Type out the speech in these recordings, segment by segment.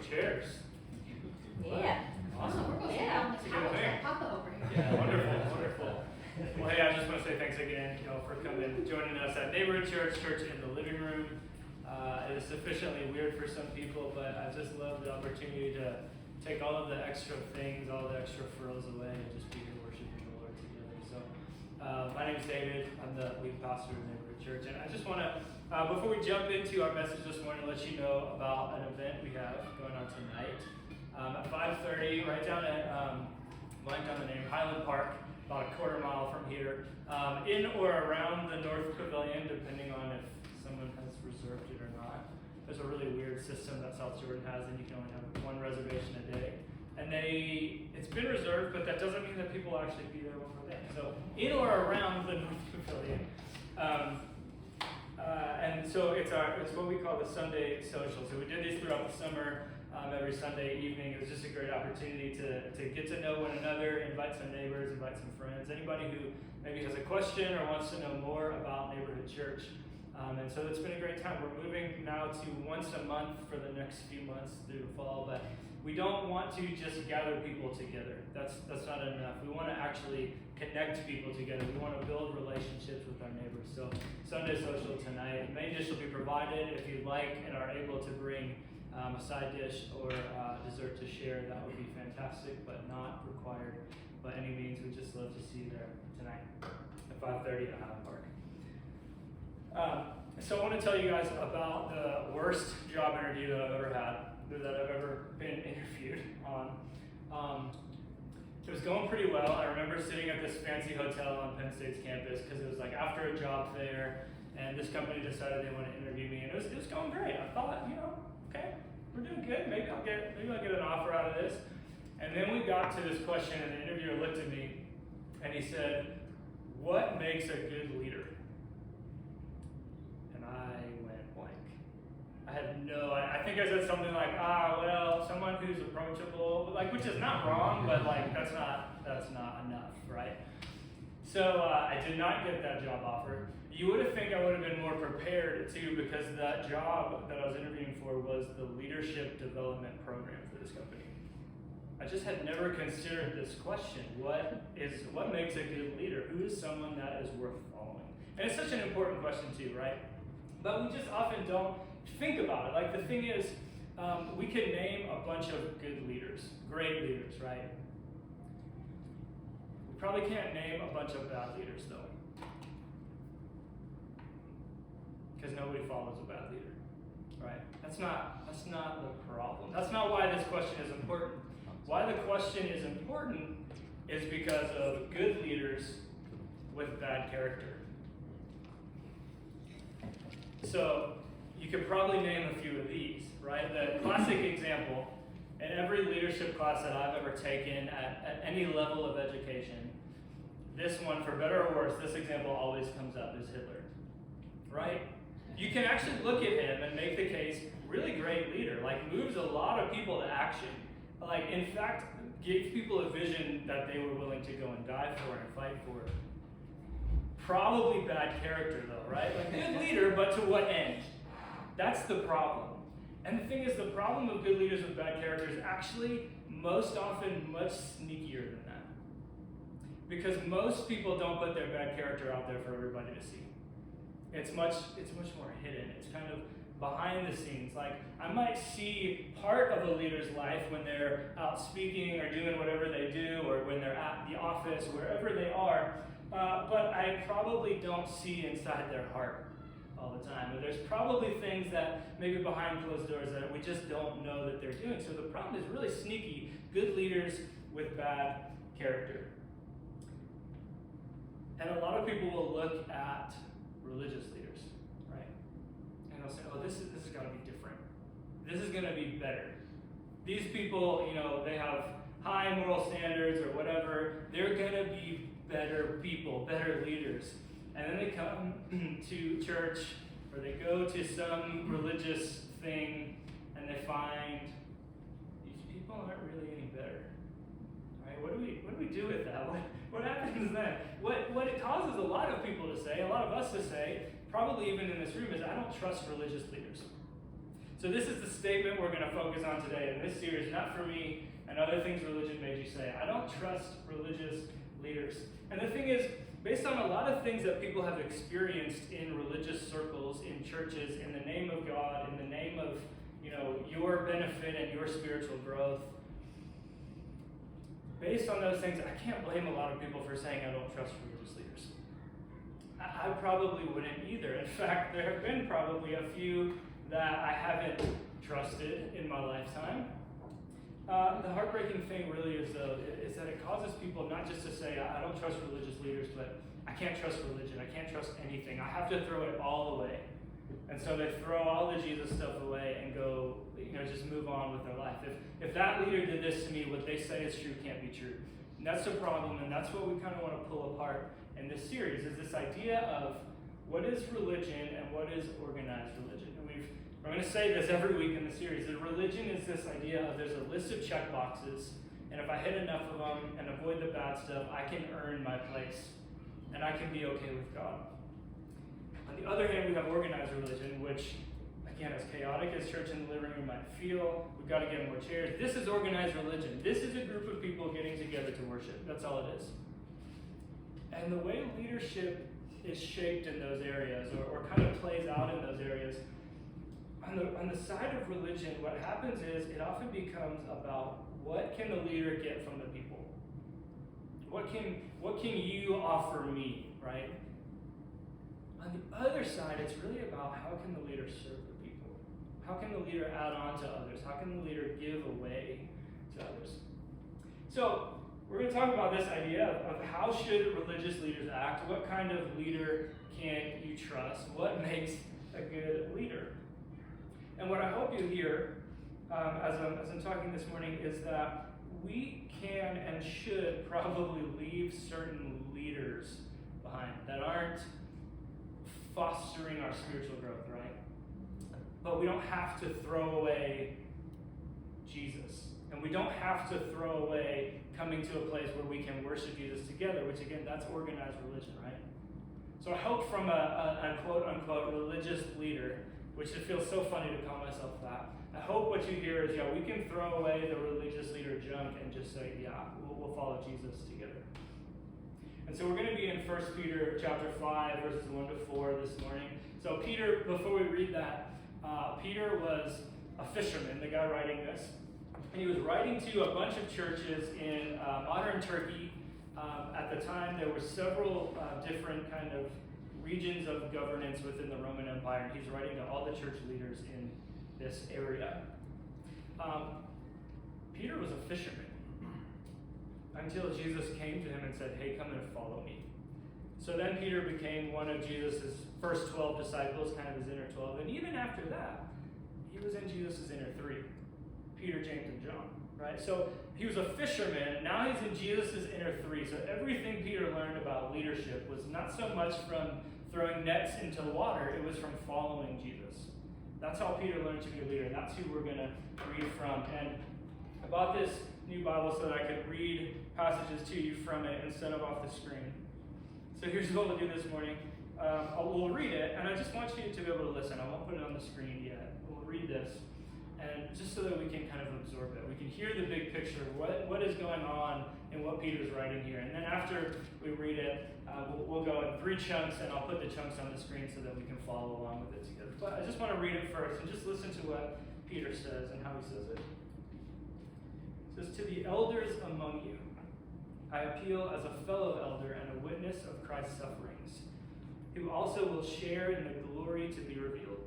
chairs. Yeah. Awesome. We're going to Yeah. on this It's a good house thing. like Papa over here. Yeah, wonderful. Well, hey, I just want to say thanks again, for coming, joining us at Neighborhood Church in the living room. It is sufficiently weird for some people, but I just love the opportunity to take all of the extra things, all the extra frills away, and just be here worshiping the Lord together. So, my name's David. I'm the lead pastor of Neighborhood Church, and I just want to, before we jump into our message this morning, let you know about an event we have going on tonight at 5:30, right down at blank on the name, Highland Park, about a quarter mile from here, in or around the North Pavilion, depending on if someone has reserved it or not. There's a really weird system that South Jordan has, and you can only have one reservation a day. And it's been reserved, but that doesn't mean that people will actually be there one more day. So in or around the North Pavilion. And so it's what we call the Sunday social. So we did these throughout the summer. Every Sunday evening. It was just a great opportunity to get to know one another, invite some neighbors, invite some friends, anybody who maybe has a question or wants to know more about Neighborhood Church. And so it's been a great time. We're moving now to once a month for the next few months through the fall, but we don't want to just gather people together. That's not enough. We want to actually connect people together. We want to build relationships with our neighbors. So Sunday social tonight, main dish will be provided. If you'd like and are able to bring a side dish or dessert to share, that would be fantastic, but not required by any means. We'd just love to see you there tonight at 5:30 at Highland Park. So I want to tell you guys about the worst job interview that I've ever had, that I've ever been interviewed on. It was going pretty well. I remember sitting at this fancy hotel on Penn State's campus because it was like after a job fair, and this company decided they want to interview me, and it was going great. I thought, okay, we're doing good. Maybe I'll get an offer out of this. And then we got to this question, and the interviewer looked at me, and he said, "What makes a good leader?" And I went blank. I think I said something like, someone who's approachable, which is not wrong, but that's not enough, right? So I did not get that job offer. You would think I would have been more prepared too, because that job that I was interviewing for was the leadership development program for this company. I just had never considered this question. What makes a good leader? Who is someone that is worth following? And it's such an important question too, right? But we just often don't think about it. The thing is, we can name a bunch of good leaders, great leaders, right? We probably can't name a bunch of bad leaders though. Because nobody follows a bad leader, right? That's not the problem. That's not why this question is important. Why the question is important is because of good leaders with bad character. So you could probably name a few of these, right? The classic example in every leadership class that I've ever taken at any level of education, this one, for better or worse, this example always comes up, is Hitler, right? You can actually look at him and make the case, really great leader, moves a lot of people to action. In fact, gave people a vision that they were willing to go and die for and fight for. Probably bad character though, right? Good leader, but to what end? That's the problem. And the thing is, the problem of good leaders with bad character is actually most often much sneakier than that. Because most people don't put their bad character out there for everybody to see. It's much more hidden. It's kind of behind the scenes. I might see part of a leader's life when they're out speaking or doing whatever they do, or when they're at the office, wherever they are, but I probably don't see inside their heart all the time. Or there's probably things that maybe behind closed doors that we just don't know that they're doing. So the problem is really sneaky, good leaders with bad character. And a lot of people will look at religious leaders, right? And they'll say, this has got to be different. This is going to be better. These people, they have high moral standards or whatever. They're going to be better people, better leaders. And then they come to church or they go to some religious thing and they find these people aren't really any better. Right? What do we do with that? What happens then? What it causes a lot of people to say, a lot of us to say, probably even in this room, is I don't trust religious leaders. So this is the statement we're going to focus on today in this series, not for me and other things religion made you say. I don't trust religious leaders. And the thing is, based on a lot of things that people have experienced in religious circles, in churches, in the name of God, in the name of, your benefit and your spiritual growth, based on those things, I can't blame a lot of people for saying I don't trust religious leaders. I probably wouldn't either. In fact, there have been probably a few that I haven't trusted in my lifetime. The heartbreaking thing really is that it causes people not just to say, I don't trust religious leaders, but I can't trust religion. I can't trust anything. I have to throw it all away. And so they throw all the Jesus stuff away and go, just move on with their life. If that leader did this to me, what they say is true can't be true. And that's the problem, and that's what we kind of want to pull apart in this series, is this idea of what is religion and what is organized religion. And we're going to say this every week in the series, that religion is this idea of there's a list of check boxes, and if I hit enough of them and avoid the bad stuff, I can earn my place, and I can be okay with God. On the other hand, we have organized religion, which, again, as chaotic as church in the living room might feel, we've got to get more chairs. This is organized religion. This is a group of people getting together to worship. That's all it is. And the way leadership is shaped in those areas, or kind of plays out in those areas, on the side of religion, what happens is it often becomes about what can the leader get from the people? What can you offer me, right? On the other side, it's really about how can the leader serve the people? How can the leader add on to others? How can the leader give away to others? So we're going to talk about this idea of how should religious leaders act? What kind of leader can you trust? What makes a good leader? And what I hope you hear as I'm talking this morning is that we can and should probably leave certain leaders behind that aren't fostering our spiritual growth, right? But we don't have to throw away Jesus. And we don't have to throw away coming to a place where we can worship Jesus together, which again, that's organized religion, right? So I hope from a quote-unquote religious leader, which it feels so funny to call myself that, I hope what you hear is, we can throw away the religious leader junk and just say, we'll follow Jesus together. And so we're going to be in 1 Peter chapter 5, verses 1 to 4 this morning. So Peter, before we read that, Peter was a fisherman, the guy writing this. And he was writing to a bunch of churches in modern Turkey. At the time, there were several different kind of regions of governance within the Roman Empire. And he's writing to all the church leaders in this area. Peter was a fisherman until Jesus came to him and said, hey, come and follow me. So then Peter became one of Jesus' first 12 disciples, kind of his inner 12. And even after that, he was in Jesus' inner 3, Peter, James, and John, right? So he was a fisherman, and now he's in Jesus' inner 3. So everything Peter learned about leadership was not so much from throwing nets into water, it was from following Jesus. That's how Peter learned to be a leader, and that's who we're going to read from. And I bought this new Bible so that I could read passages to you from it instead of off the screen. So here's what we'll do this morning. We'll read it, and I just want you to be able to listen. I won't put it on the screen yet. We'll read this, and just so that we can kind of absorb it. We can hear the big picture, what is going on in what Peter's writing here. And then after we read it, we'll go in 3 chunks, and I'll put the chunks on the screen so that we can follow along with it together. But I just want to read it first, and just listen to what Peter says and how he says it. It says, to the elders among you, I appeal as a fellow elder and a witness of Christ's sufferings, who also will share in the glory to be revealed.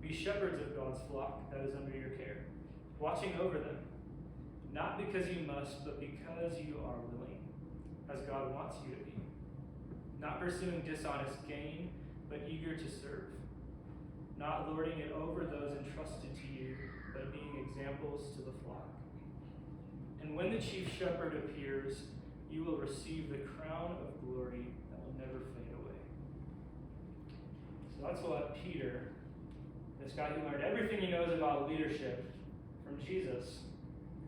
Be shepherds of God's flock that is under your care, watching over them, not because you must, but because you are willing, as God wants you to be. Not pursuing dishonest gain, but eager to serve. Not lording it over those entrusted to you, but being examples to the flock. And when the chief shepherd appears, you will receive the crown of glory that will never fade away. So that's what Peter, this guy who learned everything he knows about leadership from Jesus,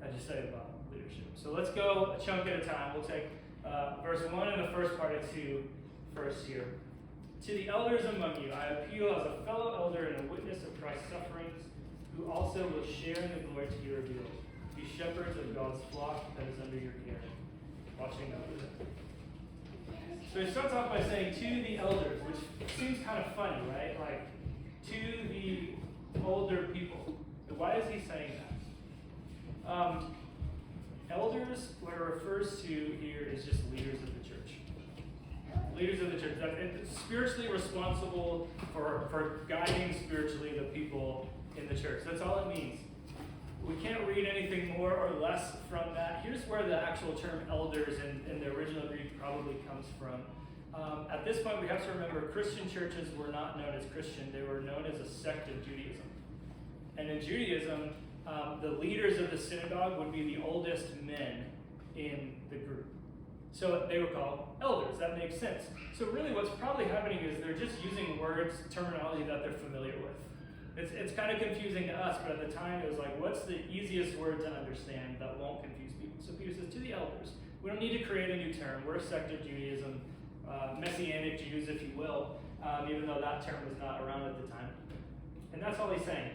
had to say about leadership. So let's go a chunk at a time. We'll take verse 1 and the first part of 2 first here. To the elders among you, I appeal as a fellow elder and a witness of Christ's sufferings, who also will share in the glory to be revealed. Be shepherds of God's flock that is under your care, watching over them. So he starts off by saying, to the elders, which seems kind of funny, right? Like, to the older people. Why is he saying that? Elders, what it refers to here is just leaders of the church. Leaders of the church. It's spiritually responsible for guiding spiritually the people in the church. That's all it means. We can't read anything more or less from that. Here's where the actual term elders in the original Greek probably comes from. At this point, we have to remember Christian churches were not known as Christian. They were known as a sect of Judaism. And in Judaism, the leaders of the synagogue would be the oldest men in the group. So they were called elders. That makes sense. So really what's probably happening is they're just using words, terminology that they're familiar with. It's kind of confusing to us, but at the time it was like, what's the easiest word to understand that won't confuse people? So Peter says, to the elders. We don't need to create a new term. We're a sect of Judaism, Messianic Jews, if you will, even though that term was not around at the time. And that's all he's saying.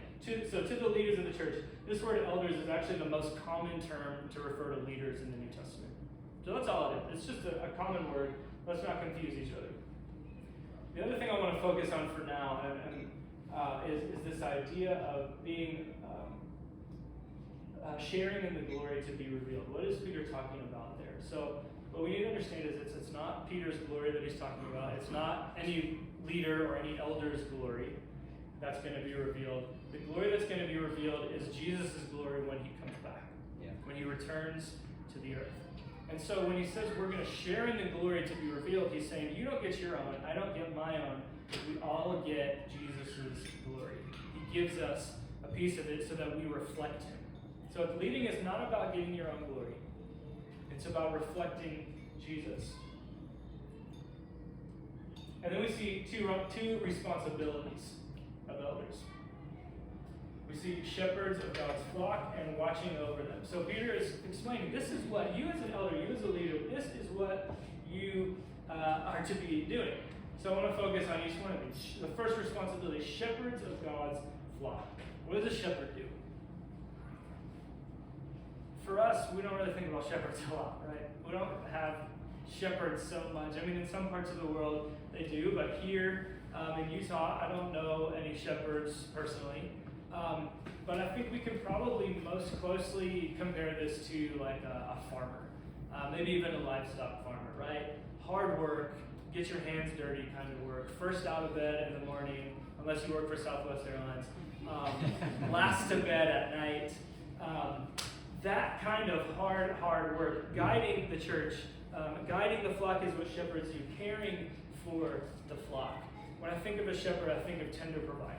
So to the leaders of the church, this word elders is actually the most common term to refer to leaders in the New Testament. So that's all it is. It's just a common word. Let's not confuse each other. The other thing I want to focus on for now is this idea of being sharing in the glory to be revealed. What is Peter talking about there? So what we need to understand is it's not Peter's glory that he's talking about. It's not any leader or any elder's glory that's going to be revealed. The glory that's going to be revealed is Jesus' glory when he comes back, when he returns to the earth. And so when he says we're going to share in the glory to be revealed, he's saying you don't get your own, I don't get my own, but we all get Jesus' glory. He gives us a piece of it so that we reflect him. So leading is not about getting your own glory. It's about reflecting Jesus. And then we see two responsibilities of elders. We see shepherds of God's flock and watching over them. So Peter is explaining, this is what you as an elder, you as a leader, this is what you are to be doing. So I want to focus on each one of these. The first responsibility, shepherds of God's flock. What does a shepherd do? For us, we don't really think about shepherds a lot, right? We don't have shepherds so much. I mean, in some parts of the world they do, but here in Utah, I don't know any shepherds personally. But I think we can probably most closely compare this to like a farmer, maybe even a livestock farmer, right? Hard work, get your hands dirty kind of work. First out of bed in the morning, unless you work for Southwest Airlines. Last to bed at night. That kind of hard work. Guiding the church, guiding the flock is what shepherds do, caring for the flock. When I think of a shepherd, I think of tender provider.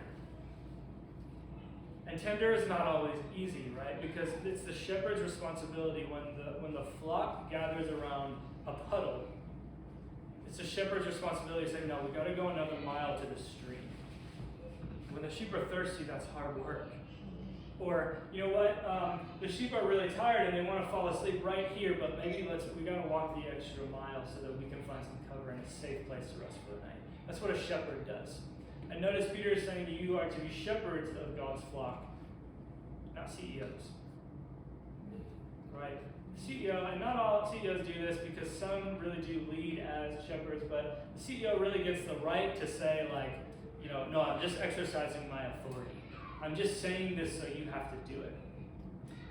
And tender is not always easy, right? Because it's the shepherd's responsibility when the flock gathers around a puddle. It's the shepherd's responsibility to say, no, we got to go another mile to the stream. When the sheep are thirsty, that's hard work. Or, you know what, the sheep are really tired and they want to fall asleep right here, but maybe we got to walk the extra mile so that we can find some cover and a safe place to rest for the night. That's what a shepherd does. And notice Peter is saying that you are to be shepherds of God's flock, not CEOs. Right? CEO, and not all CEOs do this because some really do lead as shepherds, but the CEO really gets the right to say, like, you know, no, I'm just exercising my authority. I'm just saying this so you have to do it.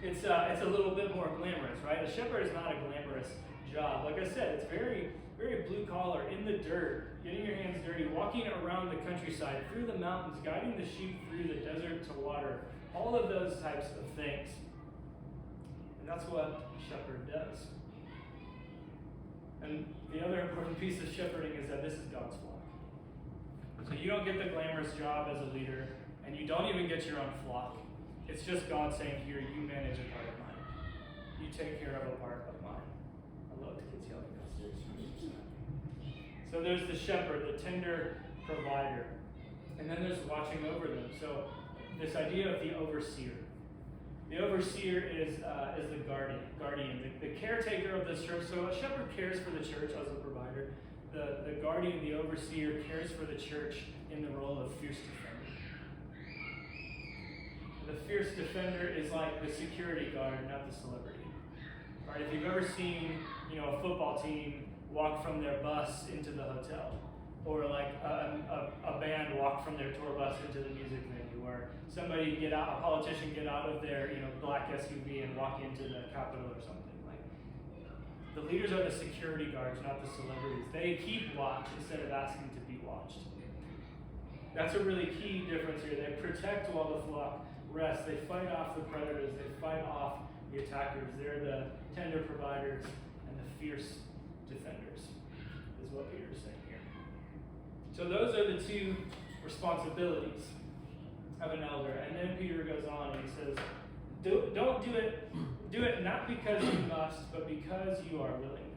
It's a little bit more glamorous, right? A shepherd is not a glamorous job. Like I said, it's very, very blue collar, in the dirt, getting your hands dirty, walking around the countryside, through the mountains, guiding the sheep through the desert to water, all of those types of things. And that's what a shepherd does. And the other important piece of shepherding is that this is God's flock. So you don't get the glamorous job as a leader, and you don't even get your own flock. It's just God saying, here, you manage a part of mine. You take care of a part of mine. I love the kids yelling downstairs. So there's the shepherd, the tender provider. And then there's watching over them. So this idea of the overseer. The overseer is the guardian, the caretaker of this church. So a shepherd cares for the church as a provider. The guardian, the overseer, cares for the church in the role of fierce defender. The the fierce defender is like the security guard, not the celebrity. Right? If you've ever seen, a football team walk from their bus into the hotel, or like a band walk from their tour bus into the music venue, or somebody a politician get out of their, black SUV and walk into the Capitol or something. Like, the leaders are the security guards, not the celebrities. They keep watch instead of asking to be watched. That's a really key difference here. They protect while the flock rests. They fight off the predators. They fight off the attackers. They're the tender providers and the fierce defenders, is what Peter is saying here. So those are the two responsibilities of an elder. And then Peter goes on and he says, don't do it. Do it not because you must, but because you are willing,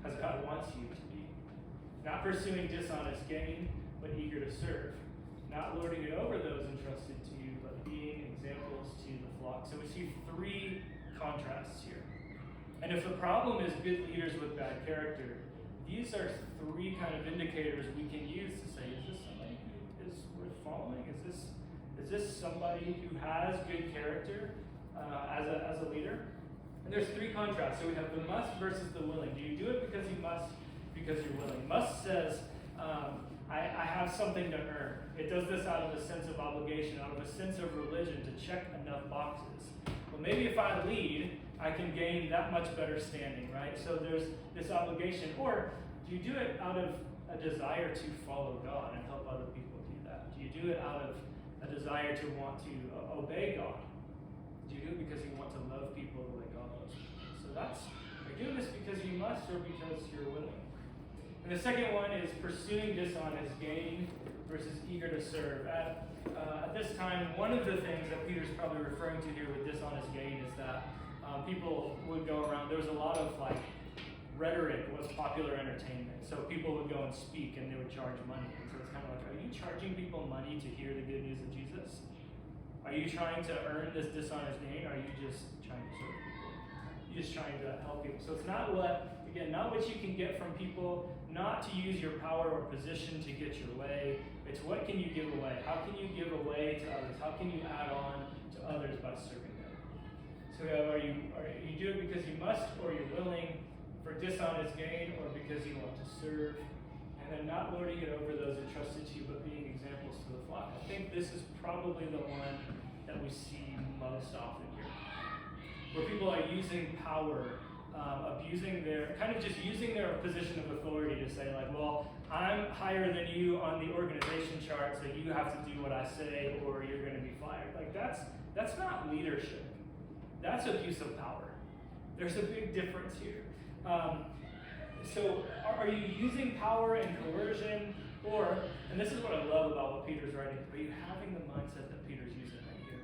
as God wants you to be. Not pursuing dishonest gain, but eager to serve. Not lording it over those entrusted to you, but being examples to the flock. So we see three contrasts here. And if the problem is good leaders with bad character, these are three kind of indicators we can use to say, is this somebody who is worth following? Is this somebody who has good character as a leader? And there's three contrasts. So we have the must versus the willing. Do you do it because you must, because you're willing? Must says, I have something to earn. It does this out of a sense of obligation, out of a sense of religion, to check enough boxes. Well, maybe if I lead, I can gain that much better standing, right? So there's this obligation. Or do you do it out of a desire to follow God and help other people do that? Do you do it out of a desire to want to obey God? Do you do it because you want to love people the way God loves people? So are you doing this because you must or because you're willing? And the second one is pursuing dishonest gain versus eager to serve. At this time, one of the things that Peter's probably referring to here with dishonest gain is that people would go around. There was a lot of rhetoric was popular entertainment. So people would go and speak and they would charge money. And so it's kind of like, are you charging people money to hear the good news of Jesus? Are you trying to earn this dishonest gain, or are you just trying to serve people? You're just trying to help people. So it's not what you can get from people, not to use your power or position to get your way. It's what can you give away? How can you give away to others? How can you add on to others by serving them? So are you do it because you must, or you're willing for dishonest gain, or because you want to serve? And then not lording it over those entrusted to you, but being examples to the flock. I think this is probably the one that we see most often here, where people are using power, using their position of authority to say, like, well, I'm higher than you on the organization chart, so you have to do what I say or you're going to be fired. Like, that's not leadership. That's abuse of power. There's a big difference here. So are you using power and coercion, or, and this is what I love about what Peter's writing, are you having the mindset that Peter's using right here?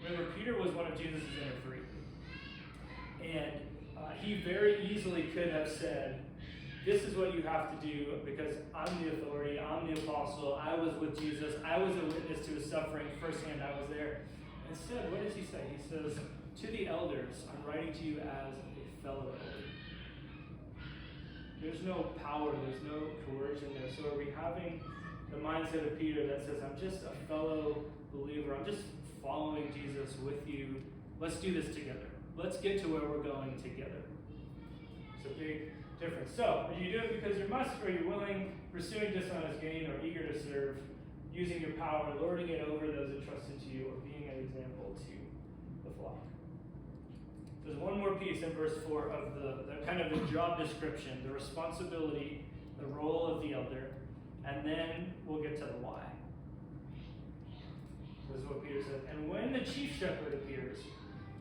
Remember, Peter was one of Jesus' inner three. And he very easily could have said, this is what you have to do because I'm the authority, I'm the apostle, I was with Jesus, I was a witness to his suffering firsthand, I was there. Instead, what does he say? He says, to the elders, I'm writing to you as a fellow elder. There's no power, there's no coercion there. So are we having the mindset of Peter that says, I'm just a fellow believer, I'm just following Jesus with you, let's do this together. Let's get to where we're going together. It's a big difference. So, are you doing it because you must, or you're willing, pursuing dishonest gain, or eager to serve, using your power, lording it over those entrusted to you, or being an example to the flock? There's one more piece in verse 4 of the kind of the job description, the responsibility, the role of the elder, and then we'll get to the why. This is what Peter says. And when the chief shepherd appears,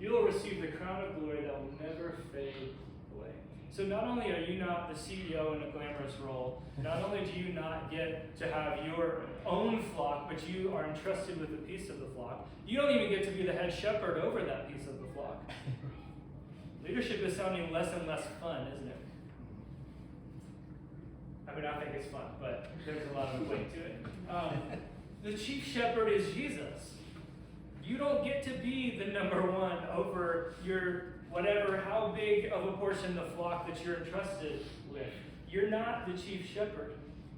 you will receive the crown of glory that will never fade away. So not only are you not the CEO in a glamorous role, not only do you not get to have your own flock, but you are entrusted with a piece of the flock. You don't even get to be the head shepherd over that piece of the flock. Leadership is sounding less and less fun, isn't it? I mean, I think it's fun, but there's a lot of weight to it. The chief shepherd is Jesus. You don't get to be the number one over your whatever, how big of a portion of the flock that you're entrusted with. You're not the chief shepherd.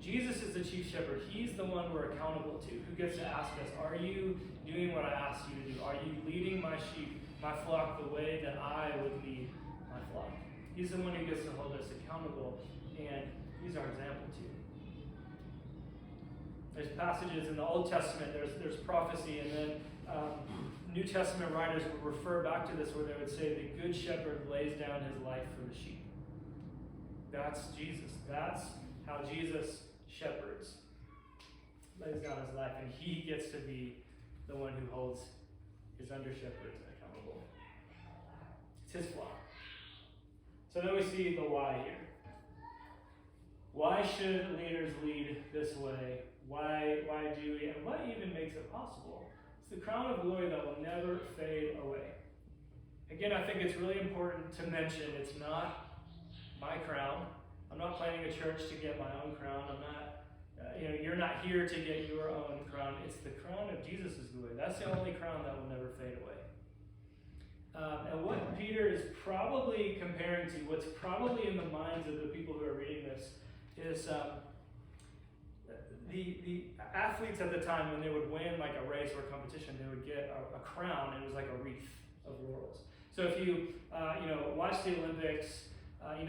Jesus is the chief shepherd. He's the one we're accountable to, who gets to ask us, are you doing what I asked you to do? Are you leading my sheep, my flock, the way that I would lead my flock? He's the one who gets to hold us accountable, and he's our example too. There's passages in the Old Testament, there's prophecy, and then New Testament writers would refer back to this where they would say the good shepherd lays down his life for the sheep. That's Jesus. That's how Jesus shepherds. Lays down his life, and he gets to be the one who holds his under-shepherds accountable. It's his flock. So then we see the why here. Why should leaders lead this way? Why do we? And what even makes it possible? It's the crown of glory that will never fade away. Again, I think it's really important to mention it's not my crown. I'm not planning a church to get my own crown. I'm not, you're not here to get your own crown. It's the crown of Jesus' glory. That's the only crown that will never fade away. And what Peter is probably comparing to, what's probably in the minds of the people who are reading this, is the athletes at the time, when they would win like a race or a competition, they would get a crown, and it was like a wreath of laurels. So if you watch the Olympics,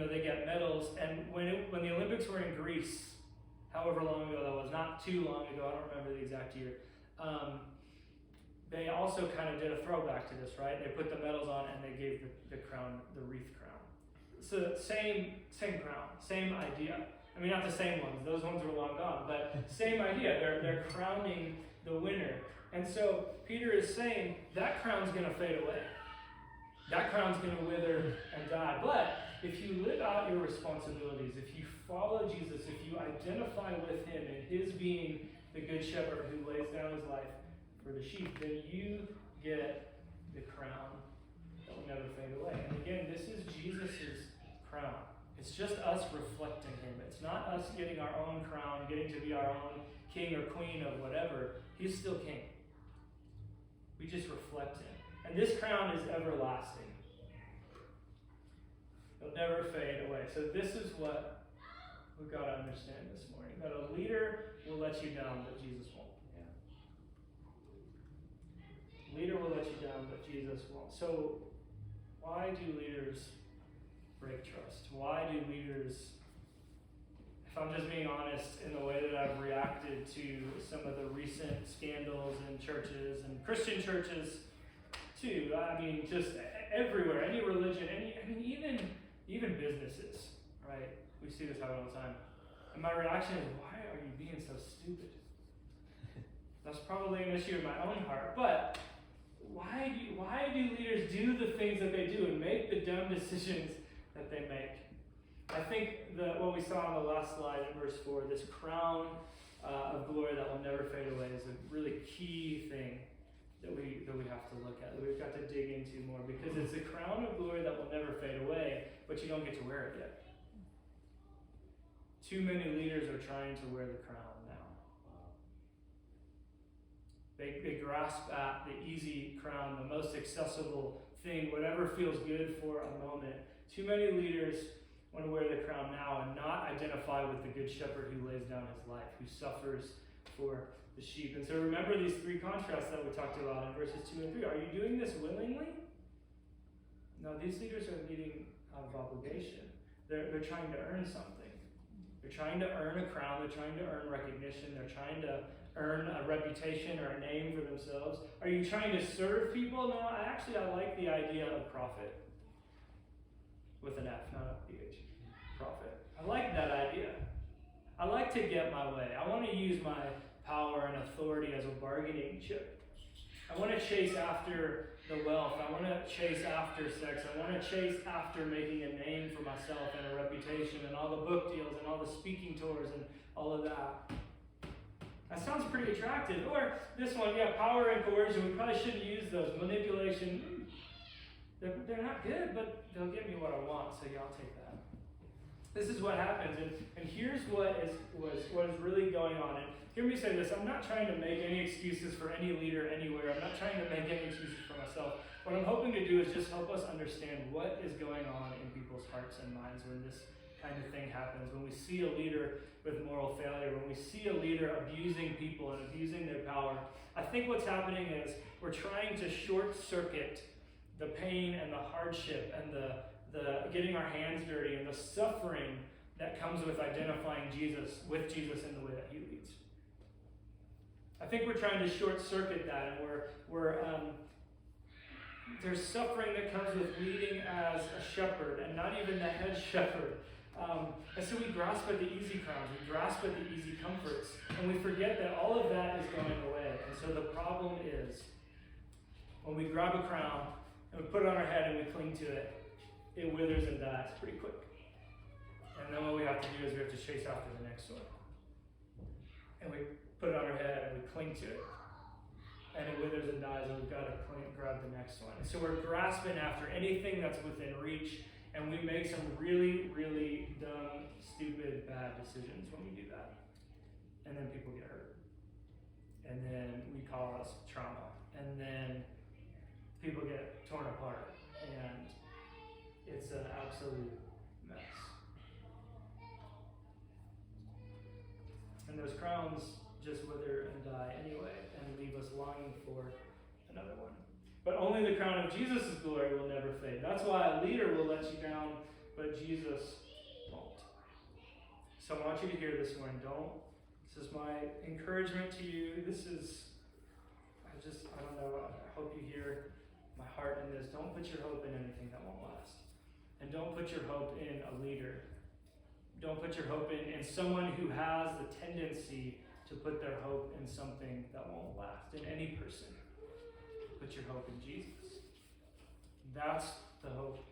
they get medals, and when the Olympics were in Greece, however long ago that was, not too long ago, I don't remember the exact year, they also kind of did a throwback to this, right? They put the medals on and they gave the crown, the wreath crown. So same crown, same idea. I mean, not the same ones, those ones were long gone, but same idea. They're crowning the winner. And so Peter is saying that crown's going to fade away. That crown's going to wither and die. But if you live out your responsibilities, if you follow Jesus, if you identify with him and his being the good shepherd who lays down his life for the sheep, then you get the crown that will never fade away. And again, this is Jesus' crown. It's just us reflecting him. It's not us getting our own crown, getting to be our own king or queen of whatever. He's still king. We just reflect him. And this crown is everlasting. It'll never fade away. So this is what we've got to understand this morning. That a leader will let you down, but Jesus won't. Yeah. Leader will let you down, but Jesus won't. So why do leaders break trust? Why do leaders, if I'm just being honest, in the way that I've reacted to some of the recent scandals in churches and Christian churches too, I mean, just everywhere, any religion, even businesses, right? We see this happen all the time. And my reaction is, why are you being so stupid? That's probably an issue in my own heart, but why do leaders do the things that they do and make the dumb decisions that they make? I think what we saw on the last slide in verse 4, this crown of glory that will never fade away, is a really key thing that we have to look at, that we've got to dig into more, because it's a crown of glory that will never fade away, but you don't get to wear it yet. Too many leaders are trying to wear the crown now. They grasp at the easy crown, the most accessible thing, whatever feels good for a moment. Too many leaders want to wear the crown now and not identify with the good shepherd who lays down his life, who suffers for the sheep. And so remember these three contrasts that we talked about in verses 2 and 3. Are you doing this willingly? No, these leaders are leading out of obligation. They're trying to earn something. They're trying to earn a crown. They're trying to earn recognition. They're trying to earn a reputation or a name for themselves. Are you trying to serve people? No, I like the idea of prophet. With an F, not a PH. Prophet. I like that idea. I like to get my way. I want to use my power and authority as a bargaining chip. I want to chase after the wealth. I want to chase after sex. I want to chase after making a name for myself and a reputation and all the book deals and all the speaking tours and all of that. That sounds pretty attractive. Or this one, power and coercion. We probably shouldn't use those. Manipulation. They're not good, but they'll get me what I want, so I'll take that. This is what happens, and here's what is really going on. And hear me say this, I'm not trying to make any excuses for any leader anywhere. I'm not trying to make any excuses for myself. What I'm hoping to do is just help us understand what is going on in people's hearts and minds when this kind of thing happens, when we see a leader with moral failure, when we see a leader abusing people and abusing their power, I think what's happening is we're trying to short circuit the pain and the hardship and the getting our hands dirty and the suffering that comes with identifying Jesus with Jesus in the way that he leads. I think we're trying to short circuit that, and there's suffering that comes with leading as a shepherd and not even the head shepherd. And so we grasp at the easy crowns, we grasp at the easy comforts, and we forget that all of that is going away. And so the problem is when we grab a crown and we put it on our head and we cling to it, it withers and dies pretty quick. And then what we have to do is we have to chase after the next one. And we put it on our head and we cling to it. And it withers and dies, and we've got to grab the next one. And so we're grasping after anything that's within reach, and we make some really, really dumb, stupid, bad decisions when we do that. And then people get hurt. And then we cause trauma. And then people get torn apart. And it's an absolute mess. And those crowns just wither and die anyway and leave us longing for another one. But only the crown of Jesus' glory will never fade. That's why a leader will let you down, but Jesus won't. So I want you to hear this morning. This is my encouragement to you. I don't know, I hope you hear my heart in this. Don't put your hope in anything that won't last. And don't put your hope in a leader. Don't put your hope in someone who has the tendency to put their hope in something that won't last, in any person. Put your hope in Jesus. That's the hope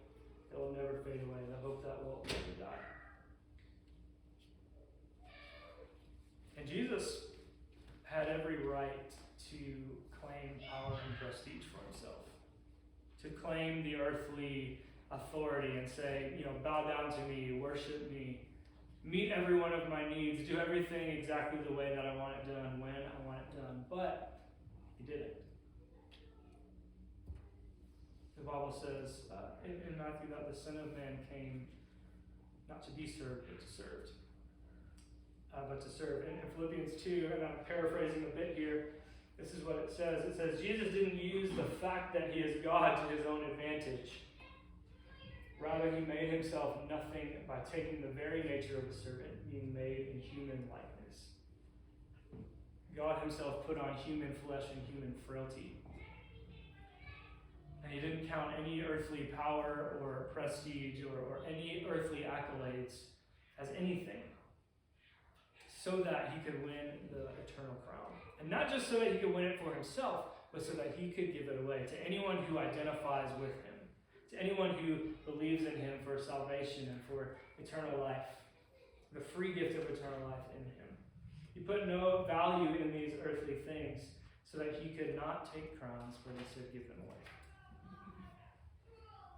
that will never fade away, the hope that will never die. And Jesus had every right to claim power and prestige for himself, to claim the earthly authority and say, bow down to me, worship me, meet every one of my needs, do everything exactly the way that I want it done, when I want it done. But he didn't. The Bible says in Matthew that the Son of Man came not to be served, but to serve. And in Philippians 2, and I'm paraphrasing a bit here, this is what it says. It says, Jesus didn't use the fact that he is God to his own advantage. Rather, he made himself nothing by taking the very nature of a servant, being made in human likeness. God himself put on human flesh and human frailty. And he didn't count any earthly power or prestige or any earthly accolades as anything, so that he could win the eternal crown. And not just so that he could win it for himself, but so that he could give it away to anyone who identifies with him, to anyone who believes in him for salvation and for eternal life, the free gift of eternal life in him. He put no value in these earthly things so that he could not take crowns, but instead give them away.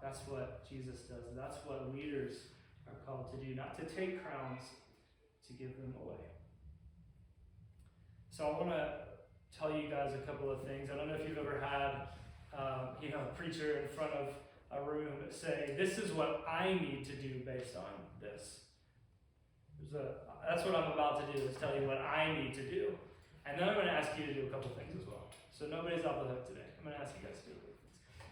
That's what Jesus does. That's what leaders are called to do, not to take crowns, to give them away. So I want to tell you guys a couple of things. I don't know if you've ever had a preacher in front of a room say, this is what I need to do based on this. That's what I'm about to do, is tell you what I need to do. And then I'm going to ask you to do a couple things as well. So nobody's off the hook today. I'm going to ask you guys to do a couple things.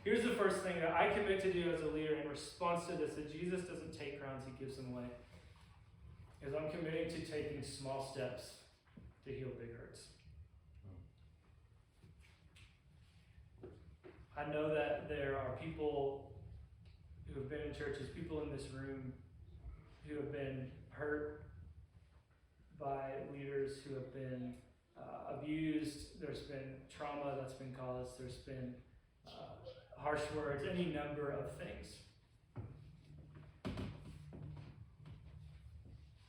Here's the first thing that I commit to do as a leader in response to this, that Jesus doesn't take crowns, he gives them away, is I'm committing to taking small steps to heal big hurts. I know that there are people who have been in churches, people in this room who have been hurt by leaders who have been abused. There's been trauma that's been caused. There's been harsh words, any number of things.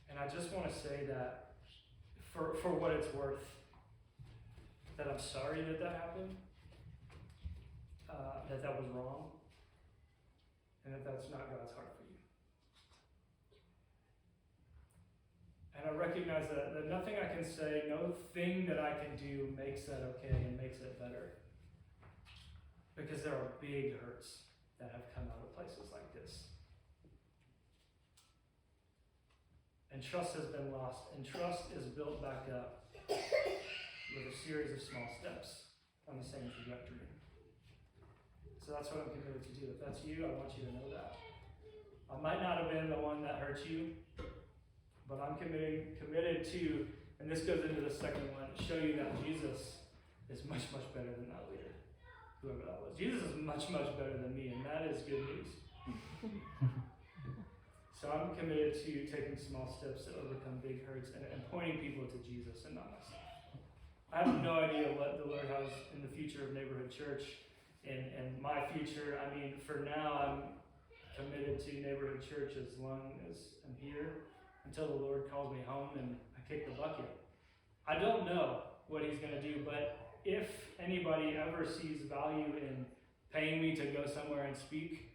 And I just want to say that for what it's worth, that I'm sorry that happened, that was wrong, and that's not God's heart for you. And I recognize that nothing I can say, no thing that I can do makes that okay and makes it better. Because there are big hurts that have come out of places like this. And trust has been lost, and trust is built back up with a series of small steps on the same trajectory. So that's what I'm committed to do. If that's you, I want you to know that. I might not have been the one that hurt you, but I'm committed to, and this goes into the second one, show you that Jesus is much, much better than that leader, whoever that was. Jesus is much, much better than me, and that is good news. So I'm committed to taking small steps to overcome big hurts and pointing people to Jesus and not myself. I have no idea what the Lord has in the future of Neighborhood Church and my future. I mean, for now, I'm committed to Neighborhood Church as long as I'm here, until the Lord calls me home and I kick the bucket. I don't know what He's going to do, but if anybody ever sees value in paying me to go somewhere and speak,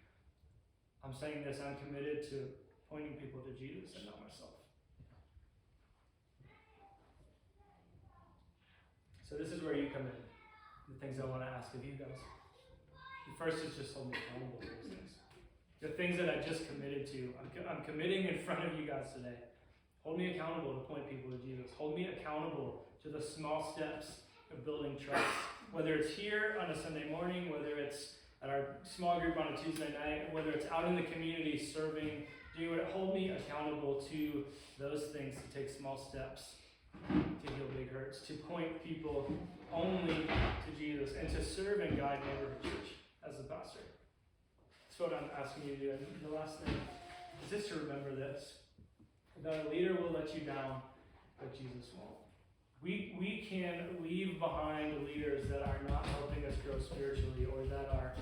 I'm saying this, I'm committed to pointing people to Jesus and not myself. So this is where you come in, the things I want to ask of you guys. The first is just hold me accountable to those things. The things that I just committed to, I'm committing in front of you guys today. Hold me accountable to point people to Jesus. Hold me accountable to the small steps of building trust. Whether it's here on a Sunday morning, whether it's at our small group on a Tuesday night, whether it's out in the community serving, hold me accountable to those things, to take small steps to heal big hurts, to point people only to Jesus, and to serve and guide Neighborhood Church as the pastor. That's what I'm asking you to do. And the last thing is just to remember this, that a leader will let you down, but Jesus won't. We can leave behind leaders that are not helping us grow spiritually, or that are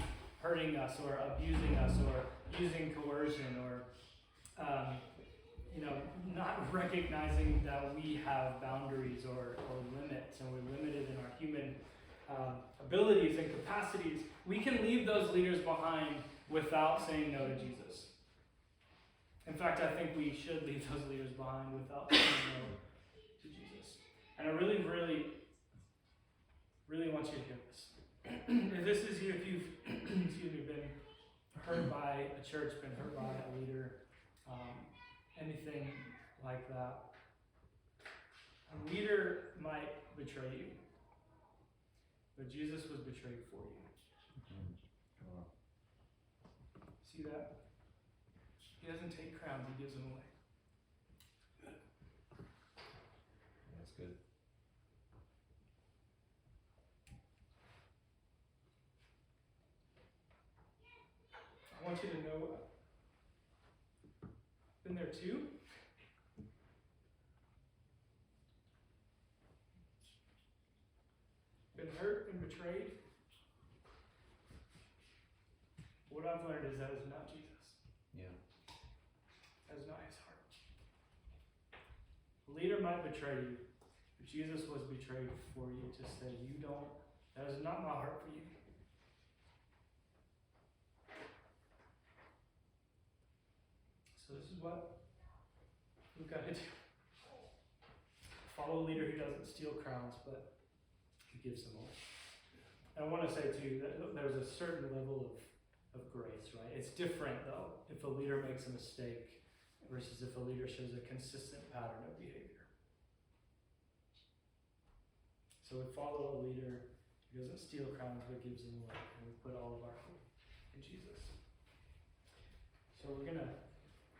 hurting us, or abusing us, or using coercion, or not recognizing that we have boundaries or limits, and we're limited in our human abilities and capacities. We can leave those leaders behind without saying no to Jesus. In fact, I think we should leave those leaders behind without saying no to Jesus. And I really, really, really want you to hear this. If this is you, if you've been hurt by a church, been hurt by a leader, anything like that, a leader might betray you, but Jesus was betrayed for you. See that? He doesn't take crowns, He gives them away. That's good. I want you to know, been there too. Been hurt and betrayed. What I've learned is that is not Jesus. Yeah. That is not His heart. A leader might betray you, but Jesus was betrayed for you to say, that is not my heart for you. So this is what we've got to do. Follow a leader who doesn't steal crowns, but who gives them away. And I want to say too that there's a certain level of grace, right? It's different though if a leader makes a mistake versus if a leader shows a consistent pattern of behavior. So we follow a leader who doesn't steal crowns but gives them away, and we put all of our hope in Jesus. So we're gonna